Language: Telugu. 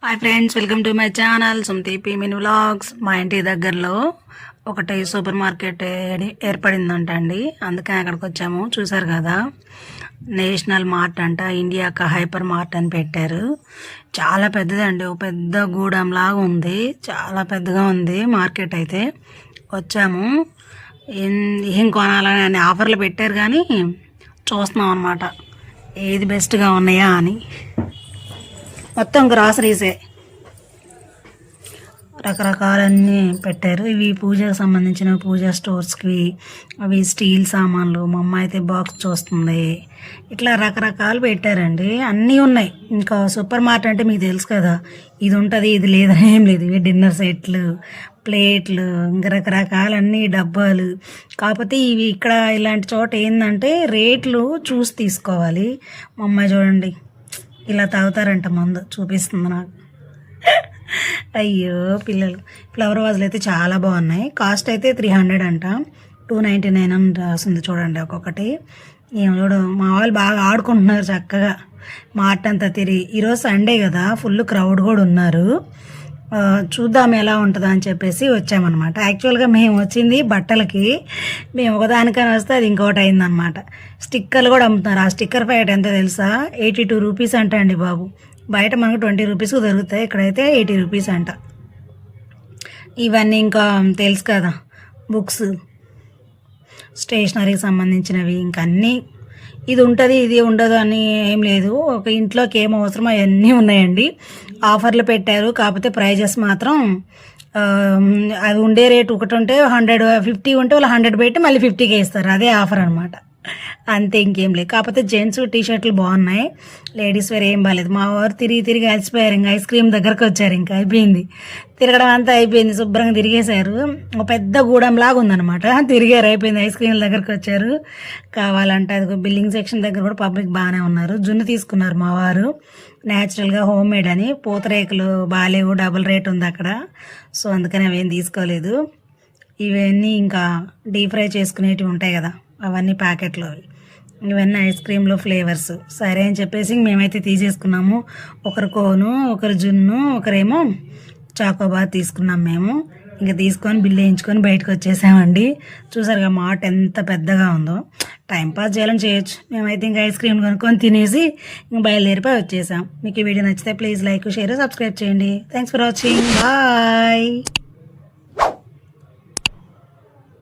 Hi friends, welcome to my channel Sumathi P mini vlogs. మా ఇంటి దగ్గరలో ఒకటి సూపర్ మార్కెట్ ఏర్పడిందంట అండి. అందుకే అక్కడికి వచ్చాము. చూసారు కదా, నేషనల్ మార్ట్ అంట, ఇండియాక హైపర్ మార్ట్ అని పెట్టారు. చాలా పెద్దదండి, ఒక పెద్ద గూడెం లాగా ఉంది. చాలా పెద్దగా ఉంది మార్కెట్. అయితే వచ్చాము, ఏం కొనాలని ఆఫర్లు పెట్టారు కానీ చూస్తున్నాం అనమాట ఏది బెస్ట్గా ఉన్నాయా అని. మొత్తం గ్రాసరీసే, రకరకాలన్నీ పెట్టారు. ఇవి పూజకు సంబంధించిన పూజా స్టోర్స్కి, అవి స్టీల్ సామాన్లు. మా అమ్మ అయితే బాక్స్ చూస్తుంది. ఇట్లా రకరకాలు పెట్టారండి, అన్నీ ఉన్నాయి. ఇంకా సూపర్ మార్కెట్ అంటే మీకు తెలుసు కదా, ఇది ఉంటుంది ఇది లేదని ఏం లేదు. ఇవి డిన్నర్ సెట్లు, ప్లేట్లు, ఇంకా రకరకాలన్నీ డబ్బాలు. కాకపోతే ఇవి ఇక్కడ ఇలాంటి చోట ఏంటంటే రేట్లు చూసి తీసుకోవాలి. మా అమ్మాయి చూడండి ఇలా తాగుతారంట మందు, చూపిస్తుంది నాకు. అయ్యో పిల్లలు. ఫ్లవర్ వాజులు అయితే చాలా బాగున్నాయి. కాస్ట్ అయితే 300 అంట, 299 అని రాసింది చూడండి ఒక్కొక్కటి. ఏం చూడు, మా వాళ్ళు బాగా ఆడుకుంటున్నారు చక్కగా మార్ట్ అంతా తిరిగి. ఈరోజు సండే కదా, ఫుల్ క్రౌడ్ కూడా ఉన్నారు. చూద్దాం ఎలా ఉంటుందా అని చెప్పేసి వచ్చామన్నమాట. యాక్చువల్గా మేము వచ్చింది బట్టలకి. మేము ఒకదానికని వస్తే అది ఇంకోటి అయిందనమాట. స్టిక్కర్లు కూడా అమ్ముతున్నారు. ఆ స్టిక్కర్ ప్యాకెట్ ఎంత తెలుసా, 82 రూపీస్ అంట అండి బాబు. బయట మనకు 20 రూపీస్కి దొరుకుతాయి, ఇక్కడైతే 80 రూపీస్ అంట. ఇవన్నీ ఇంకా తెలుసు కదా, బుక్స్, స్టేషనరీకి సంబంధించినవి, ఇంకా అన్నీ. ఇది ఉంటుంది ఇది ఉండదు అని ఏం లేదు. ఒక ఇంట్లోకి ఏం అవసరమో అవన్నీ ఉన్నాయండి. ఆఫర్లు పెట్టారు, కాకపోతే ప్రైజెస్ మాత్రం అది ఉండే రేటు ఒకటి ఉంటే 150 ఉంటే వాళ్ళు 100 పెట్టి మళ్ళీ 50కే ఇస్తారు. అదే ఆఫర్ అనమాట, అంతే, ఇంకేం లేదు. కాకపోతే జెంట్స్ టీషర్ట్లు బాగున్నాయి, లేడీస్ వేర్ ఏం బాగాలేదు. మా వారు తిరిగి అలసిపోయారు. ఇంకా ఐస్ క్రీమ్ దగ్గరకు వచ్చారు. ఇంకా అయిపోయింది తిరగడం అంతా, అయిపోయింది. శుభ్రంగా తిరిగేశారు. ఒక పెద్ద గూడెం లాగా ఉందనమాట, తిరిగారు, అయిపోయింది. ఐస్ క్రీమ్ దగ్గరకు వచ్చారు. కావాలంటే అది బిల్డింగ్ సెక్షన్ దగ్గర కూడా పబ్లిక్ బాగానే ఉన్నారు. జున్ను తీసుకున్నారు మా వారు, న్యాచురల్గా హోమ్ మేడ్ అని. పూతరేకులు బాగాలేవు, డబుల్ రేట్ ఉంది అక్కడ, సో అందుకని అవేం తీసుకోలేదు. ఇవన్నీ ఇంకా డీప్ ఫ్రై చేసుకునేటివి ఉంటాయి కదా, అవన్నీ ప్యాకెట్లు. ఇవన్నీ ఐస్ క్రీమ్లో ఫ్లేవర్స్. సరే అని చెప్పేసి మేమైతే తీసేసుకున్నాము. ఒకరు కోను, ఒకరు జున్ను, ఒకరేమో చాకోబార్ తీసుకున్నాం మేము. ఇంకా తీసుకొని బిల్లు వేయించుకొని బయటకు వచ్చేసామండి. చూసారుగా మార్ట్ ఎంత పెద్దగా ఉందో. టైంపాస్ చేయాలని చేయొచ్చు. మేమైతే ఇంకా ఐస్ క్రీమ్ కొనుక్కొని తినేసి ఇంకా బయలుదేరిపోయి వచ్చేసాం. మీకు ఈ వీడియో నచ్చితే ప్లీజ్ లైక్, షేర్, సబ్స్క్రైబ్ చేయండి. Thanks for watching. బాయ్.